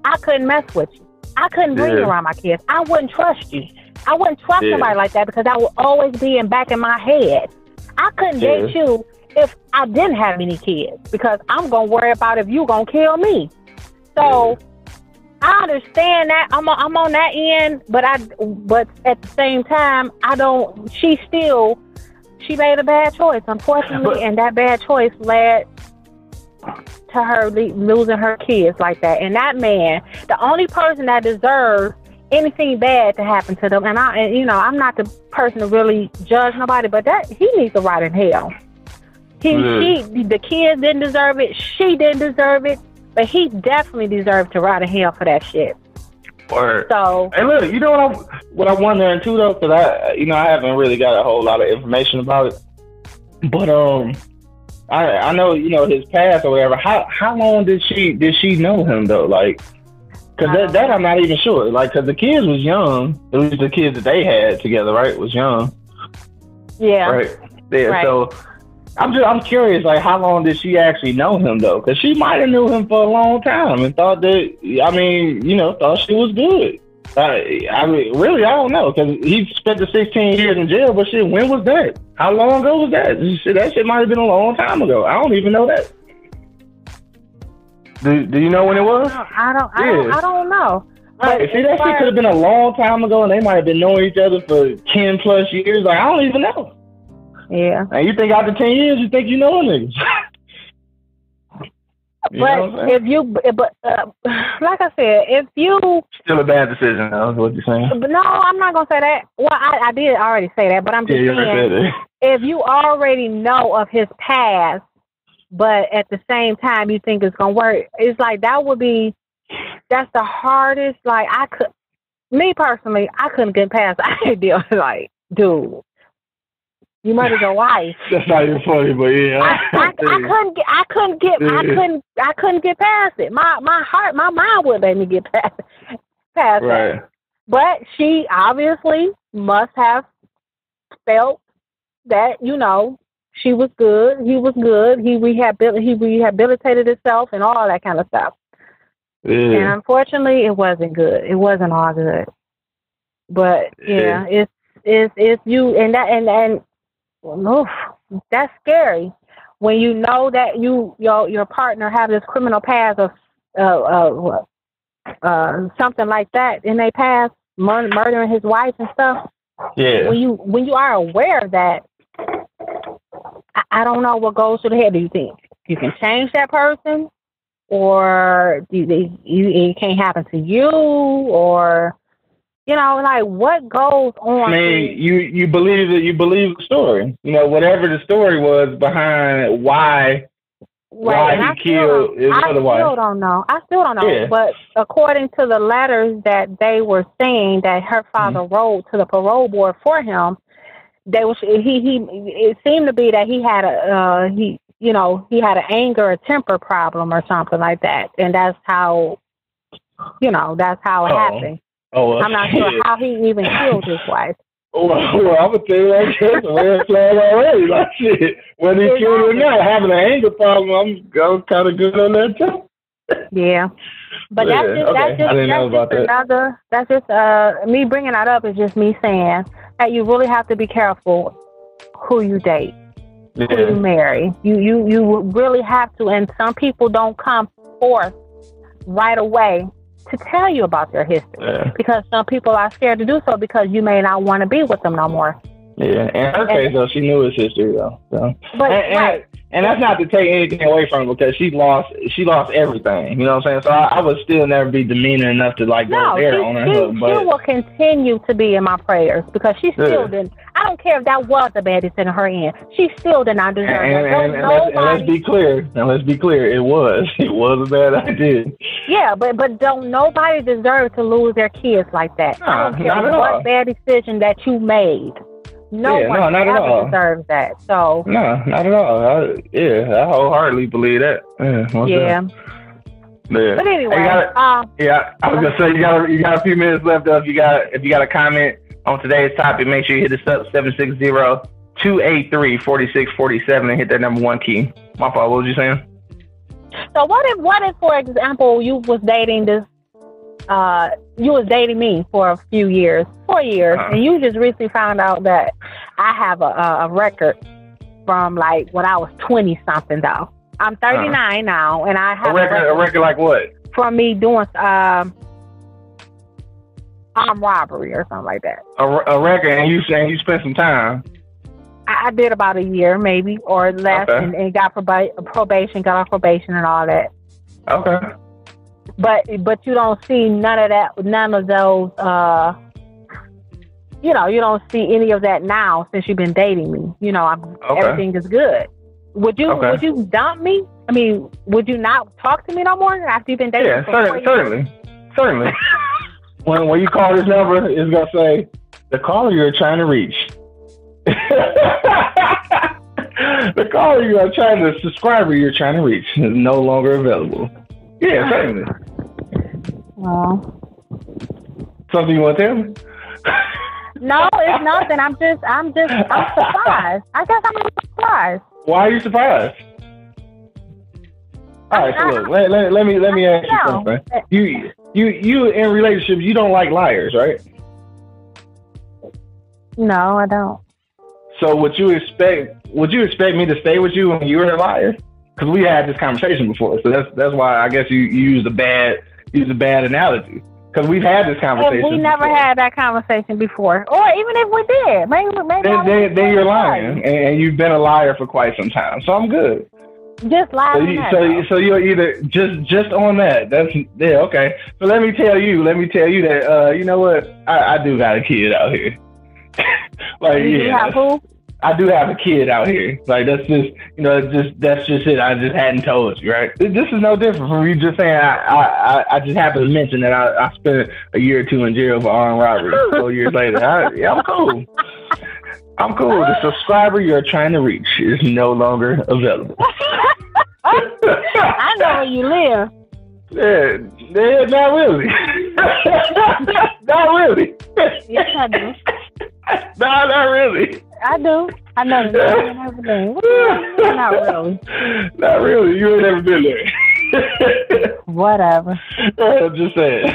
I couldn't mess with you. I couldn't bring you around my kids. I wouldn't trust you. I wouldn't trust somebody like that because that would always be in back of my head. I couldn't date you if I didn't have any kids because I'm gonna worry about if you gonna kill me. So I understand that I'm on that end, but at the same time, she made a bad choice, unfortunately, and that bad choice led to her losing her kids like that. And that man, the only person that deserves anything bad to happen to them, and I'm not the person to really judge nobody, but that he needs to rot in hell. The kids didn't deserve it. She didn't deserve it, but he definitely deserved to rot in hell for that shit.
Word.
So,
hey, look, you know what I'm wondering too, though, because I haven't really got a whole lot of information about it, but I know his past or whatever. How long did she know him though? Like, because that I'm not even sure. Like, because the kids was young. At least the kids that they had together, right, was young.
Yeah.
Right. Yeah.
Right.
So I'm curious, like, how long did she actually know him though? Because she might have knew him for a long time and thought that, thought she was good. I mean, really, I don't know, because he spent the 16 years in jail. But shit, when was that? How long ago was that? That shit might have been a long time ago. I don't even know that. Do you know when it was?
I don't know.
But see, that shit could have been a long time ago, and they might have been knowing each other for 10 plus years. Like, I don't even know.
Yeah.
And you think after 10 years, you think you know a nigga?
But like I said, if you
still a bad decision, that's what you're saying.
But no, I'm not gonna say that. Well, I did already say that, but I'm just saying, if you already know of his past, but at the same time you think it's gonna work, it's like that's the hardest. Like, me personally, I couldn't get past the idea. Like, dude, you murdered your wife. That's
not even funny, but yeah.
I couldn't get past it. My mind wouldn't let me get past
right.
it. But she obviously must have felt that, she was good, he was good, he rehabilitated himself and all that kind of stuff. Yeah. And unfortunately, it wasn't good. It wasn't all good. But yeah, it's you and oof, that's scary when you know that your partner have this criminal past of something like that in their past, murdering his wife and stuff.
Yeah.
When you are aware of that, I don't know what goes through the head. Do you think you can change that person, or it can't happen to you, or? Like, what goes on?
I mean, you believe the story. Whatever the story was behind why he killed his other wife.
I still don't know.
Yeah.
But according to the letters that they were saying that her father wrote to the parole board for him, it seemed to be that he had an anger or temper problem or something like that, and that's how it happened.
Oh,
I'm not sure how he even killed his wife.
Well, I'm gonna tell you like that's a red flag already. Like, shit, whether he killed her or not, having an anger problem, I'm kind of good on that too.
Yeah, but that's just me bringing that up is just me saying that you really have to be careful who you date, who you marry. You really have to, and some people don't come forth right away to tell you about their history, because some people are scared to do so because you may not want to be with them no more.
Yeah, in her case though, she knew his history though. So.
But
and that's not to take anything away from her, because she lost everything. You know what I'm saying? So I would still never be demeaning enough to like go there on her. She
will continue to be in my prayers, because she still didn't. I don't care if that was a bad decision on her end. She still did not deserve it.
And let's be clear. It was a bad idea.
Yeah, but don't nobody deserve to lose their kids like that. I don't care what bad decision that you made. No one ever deserves that. So
no, not at all. I wholeheartedly believe that.
Yeah. But anyway,
I was gonna say you got a few minutes left. Though, if you got a comment on today's topic, make sure you hit us up 760-283-4647 and hit that number 1 key. My fault. What was you saying?
So what if, for example, you was dating me for a few years, 4 years, and you just recently found out that I have a record from like when I was 20 something though. I'm 39 now, and I have
a record like what?
From me doing armed robbery or something like that.
A record, and you saying you spent some time.
I did about a year, maybe, or less, and got probation, got off probation and all that.
Okay.
But you don't see none of that, none of those, you don't see any of that now since you've been dating me. Everything is good. Would you dump me? I mean, would you not talk to me no more after you've been dating me?
Yeah, certainly. When you call this number, it's going to say, the caller you're trying to reach. The caller you are trying to, subscriber you're trying to reach is no longer available. Yeah, certainly. Something you want to tell me?
No, it's nothing. I'm surprised. I guess I'm surprised.
Why are you surprised? All right, so look, let me ask you something. You in relationships, you don't like liars, right?
No, I don't.
So would you expect me to stay with you when you were a liar? Because we had this conversation before, so that's why I guess you used a bad analogy. Because we've had this conversation.
We never had that conversation before, or even if we did, maybe
then you're lying, and you've been a liar for quite some time. So I'm good.
Just lying.
So you're either just on that. Okay. So let me tell you that you know what, I do got a kid out here.
You have who?
I do have a kid out here. Like that's just it. I just hadn't told you, right? This is no different from you just saying I just happened to mention that I spent a year or two in jail for armed robbery. 4 years later, I'm cool. I'm cool. The subscriber you're trying to reach is no longer available.
I know where you live.
Yeah, not really. Not really.
Yes, I do.
No, not really.
I do. I know the name and everything. Not really.
Not really. You ain't never been there.
Whatever.
I'm just saying.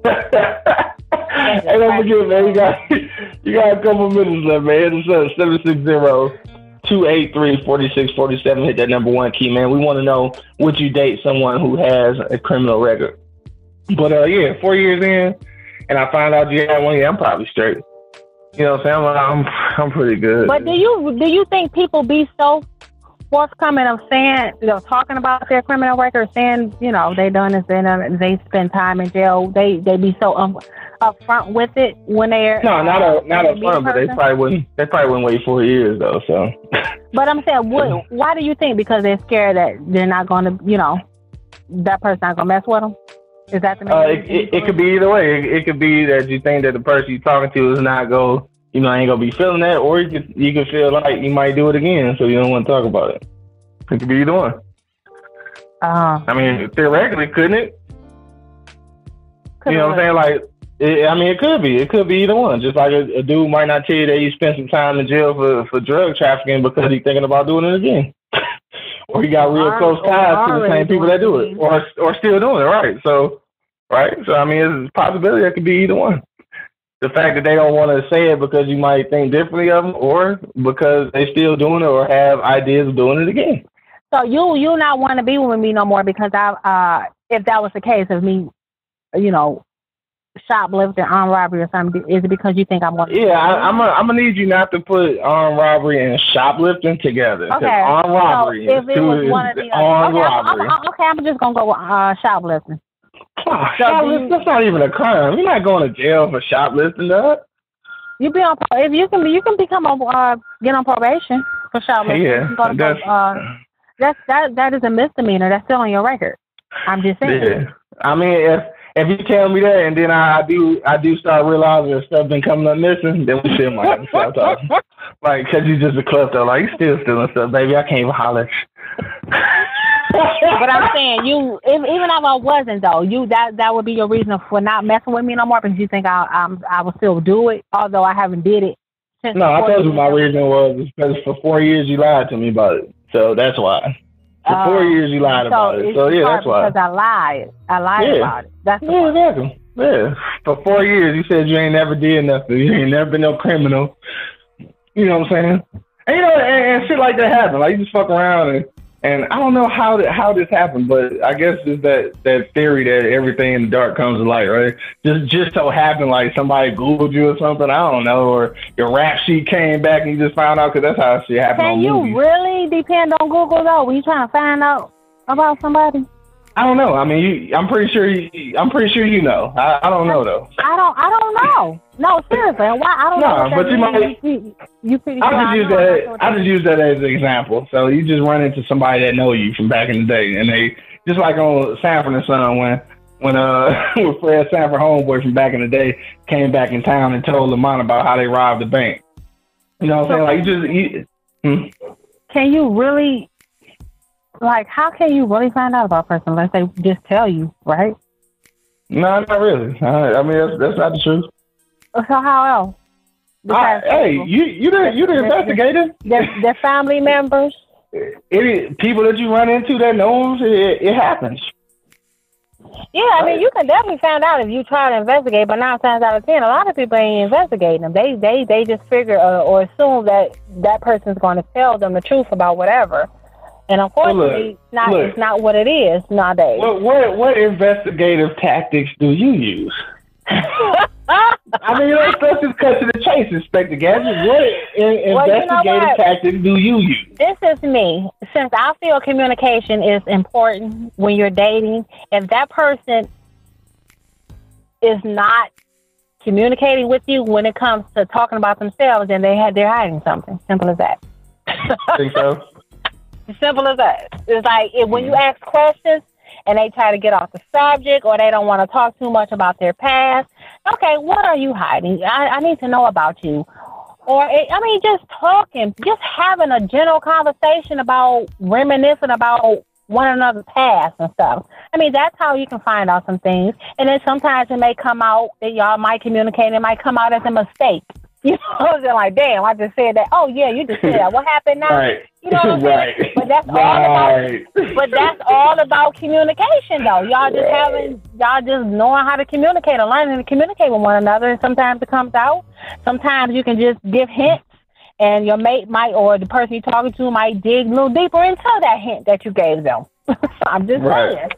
Hey, don't forget, man. You got a couple minutes left, man. It's 760-283-4647. Hit that number 1 key, man. We want to know, would you date someone who has a criminal record? But 4 years in, and I find out you had one. Yeah, I'm probably straight. You know what I'm saying? I'm pretty good.
But do you think people be so forthcoming of saying, talking about their criminal record, saying, they done this, they spend time in jail, they be so upfront with it when they're
not upfront, but they probably wouldn't wait 4 years though. So,
but I'm saying, why do you think? Because they're scared that they're not going to, that person's not going to mess with them. Is that the main reason?
It could be either way. It could be that you think that the person you're talking to is not ain't gonna be feeling that, or you could feel like you might do it again, so you don't want to talk about it. It could be either one. I mean, theoretically, couldn't it? You know what I'm saying? Like, it could be. It could be either one. Just like a dude might not tell you that he spent some time in jail for drug trafficking because he's thinking about doing it again. Or he got real close ties to the same people that do it, or still doing it, right? So I mean, it's a possibility that could be either one. The fact that they don't want to say it because you might think differently of them, or because they still doing it or have ideas of doing it again.
So you not want to be with me no more because if that was the case of me, shoplifting, armed robbery or something, is it because you think I'm going to...
Yeah, I'm gonna need you not to put armed robbery and shoplifting together.
Okay.
Armed robbery
so if it was one of the
armed robbery.
I'm just going to go with shoplifting.
Shoplifting, that's not even a crime. You're not going to jail for shoplifting, dog.
You be on... If you can become get on probation for shoplifting.
Yeah,
that is a misdemeanor. That's still on your record. I'm just saying.
Yeah. I mean, if you tell me that, and then I do start realizing that stuff been coming up missing, then we still might have to stop talking. Like, because you just a klepto. Like, you still stealing stuff, baby. I can't even holler.
But I'm saying, even if I wasn't, though, that would be your reason for not messing with me no more, because you think I will still do it, although I haven't did it.
No, I told you my reason was because for 4 years you lied to me about it. So that's why. For 4 years you lied about it. So yeah, that's why.
Because I lied about it. That's
exactly. Yeah. For 4 years you said you ain't never did nothing. You ain't never been no criminal. You know what I'm saying? And and shit like that happen. Like, you just fuck around And I don't know how this happened, but I guess it's that theory that everything in the dark comes to light, right? Just so happened, like somebody Googled you or something, I don't know, or your rap sheet came back and you just found out, because that's how shit happens on movies.
Can you really depend on Google, though, when you trying to find out about somebody?
I don't know. I mean, I'm pretty sure you know. I don't know, though.
I don't know. No, seriously. Why? I don't know.
No, but you might.
You pretty sure
I just use that as an example. So you just run into somebody that know you from back in the day, and they just like on Sanford and Son when Fred Sanford, homeboy from back in the day, came back in town and told Lamont about how they robbed the bank. You know what I'm saying? Like
Can you really? Like, how can you really find out about a person unless they just tell you, right?
No, not really. I mean, that's not the truth.
So how else?
Hey, you the investigator.
Their family members.
People that you run into that knows it happens.
Yeah, I mean, you can definitely find out if you try to investigate, but 9 times out of 10, a lot of people ain't investigating them. They just figure or assume that person's going to tell them the truth about whatever. And unfortunately, it's not what it is nowadays.
What investigative tactics do you use? I mean, let's just cut to the chase, Inspector Gadget. What investigative tactics do you use?
This is me. Since I feel communication is important when you're dating, if that person is not communicating with you when it comes to talking about themselves, then they're hiding something. Simple as that.
Think so?
Simple as that. It's like when you ask questions and they try to get off the subject or they don't want to talk too much about their past. Okay, what are you hiding? I need to know about you. Or, just talking, just having a general conversation about reminiscing about one another's past and stuff. I mean, that's how you can find out some things. And then sometimes it may come out that y'all might communicate. It might come out as a mistake. You know, they're like, damn, I just said that. Oh, yeah, you just said that. What happened now?
Right.
You know what I'm saying?
Right.
But that's all about communication, though. Y'all just knowing how to communicate and learning to communicate with one another. And sometimes it comes out. Sometimes you can just give hints, and your mate might, or the person you're talking to might dig a little deeper into that hint that you gave them. I'm just saying.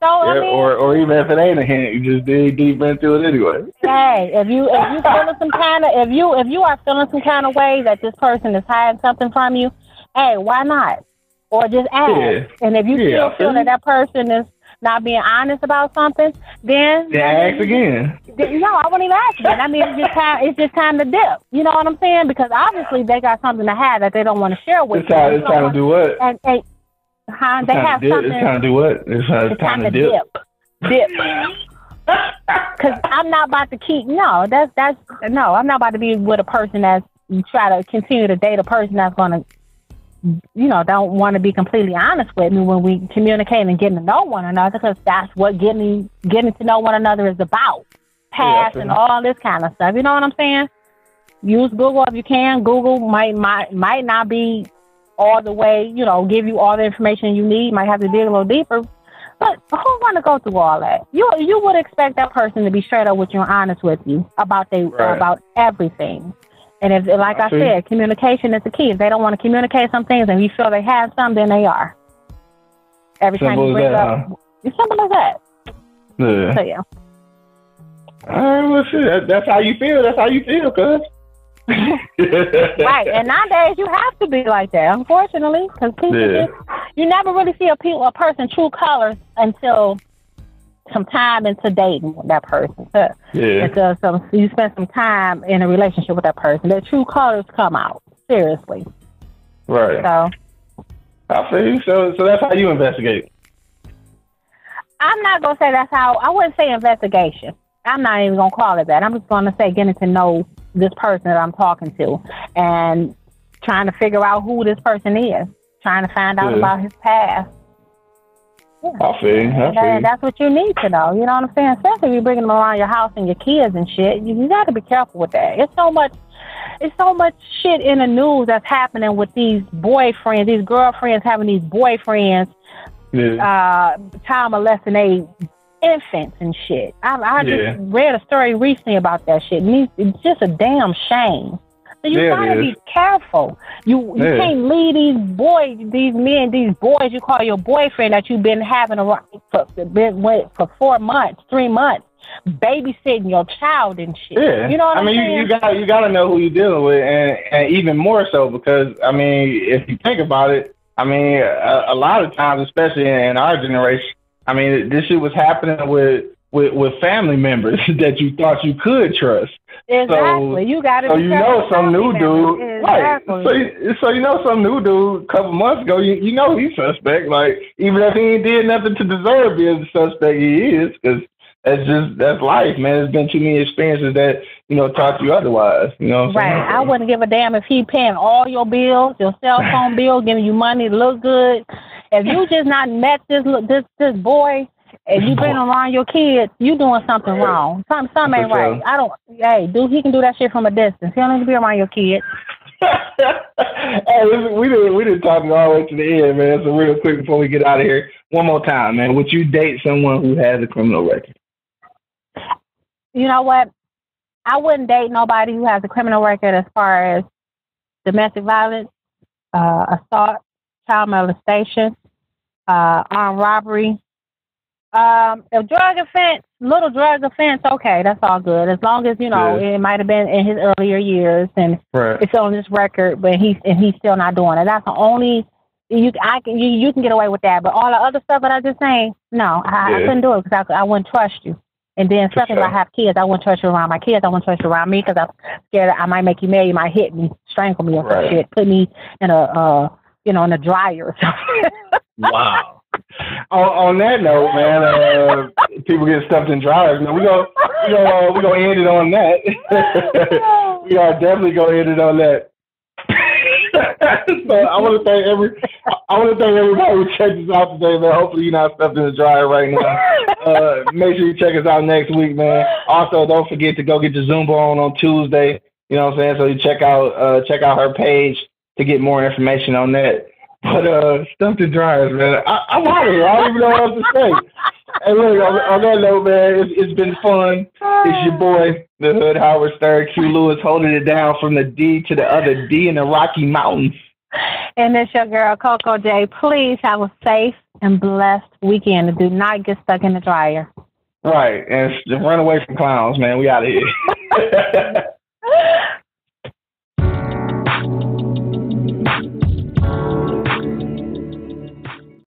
So,
yeah,
I mean,
or even if it ain't a hint, you just dig deep into it anyway.
Hey, if you feeling some kind of if you are feeling some kind of way that this person is hiding something from you, hey, why not? Or just ask. Yeah. And if you still feel that person is not being honest about something, then
ask again.
No, I wouldn't even ask again. I mean, it's just time to dip. You know what I'm saying? Because obviously they got something to hide that they don't want to share with you.
It's time to do what?
And they have something.
It's time to do what? It's time to dip.
Dip. Because I'm not about to keep. No, I'm not about to be with a person that's try to continue to date a person that's going to, don't want to be completely honest with me when we communicate and getting to know one another, because that's what getting to know one another is about. Past and all this kind of stuff. You know what I'm saying? Use Google if you can. Google might not be all the way, give you all the information you need. Might have to dig a little deeper. But who want to go through all that? You would expect that person to be straight up with you and honest with you about about everything. And if, like I said, communication is the key. If they don't want to communicate some things and you feel they have some, then they are. Every time you bring it up, it's simple as that.
Yeah.
So, yeah.
All right, well, shit. That's how you feel. That's how you feel, cuz.
Right, and nowadays you have to be like that, unfortunately, because people you never really see a person true colors until some time into dating with that person. Until you spend some time in a relationship with that person, their true colors come out. Seriously.
Right.
So
I feel you. So that's how you investigate.
I'm not gonna say that's how. I wouldn't say investigation. I'm not even gonna call it that. I'm just gonna say getting to know this person that I'm talking to and trying to figure out who this person is, trying to find out about his past. Yeah.
I feel you.
That's what you need to know. You know what I'm saying? Especially if you're bringing them around your house and your kids and shit. You got to be careful with that. It's so much shit in the news that's happening with these boyfriends, these girlfriends having these boyfriends, child molesting infants and shit. I just read a story recently about that shit. And it's just a damn shame So you gotta be careful. You can't leave these boys you call your boyfriend that you've been having for 4 months, 3 months, babysitting your child and shit.
Yeah.
You know what I'm saying?
You gotta know who you're dealing with, and even more so because if you think about it, a lot of times, especially in our generation, this shit was happening with family members that you thought you could trust.
Exactly. You got to.
So you know some new dude,
exactly.
Right? So you know some new dude a couple months ago. You know he's suspect. Like even if he ain't did nothing to deserve being the suspect, he is because that's life, man. There's been too many experiences that taught you otherwise. You know what I'm saying?
Right. I wouldn't give a damn if he paying all your bills, your cell phone bill, giving you money to look good. If you just not met this boy. If you been around your kids, you doing something wrong. Something ain't right. He can do that shit from a distance. He don't need to be around your kids.
Hey, we didn't talk all the way to the end, man. So real quick before we get out of here, one more time, man. Would you date someone who has a criminal record?
You know what? I wouldn't date nobody who has a criminal record as far as domestic violence, assault, child molestation, armed robbery. If little drug offense, okay, that's all good. As long as it might have been in his earlier years and it's on his record, but he's still not doing it. That's the only you can get away with that. But all the other stuff that I just saying, no, I couldn't do it because I wouldn't trust you. And then especially if I have kids, I wouldn't trust you around my kids. I wouldn't trust you around me because I'm scared I might make you mad. You might hit me, strangle me or some shit, put me in in a dryer or something.
Wow. On that note, man, people get stuffed in dryers. Man, we gonna end it on that. We are definitely gonna end it on that. So I want to thank everybody who checked us out today, man. Hopefully you're not stuffed in the dryer right now. Make sure you check us out next week, man. Also, don't forget to go get your Zumba on Tuesday. You know what I'm saying? So you check out her page to get more information on that. But stuffed in dryers, man. I'm out of here. I don't even know what else to say. Hey, look, on that note, man, it's been fun. It's your boy, the Hood Howard Stern, Q Lewis, holding it down from the D to the other D in the Rocky Mountains.
And it's your girl, CoCo J. Please have a safe and blessed weekend and do not get stuck in the dryer.
Right, and run away from clowns, man. We out of here.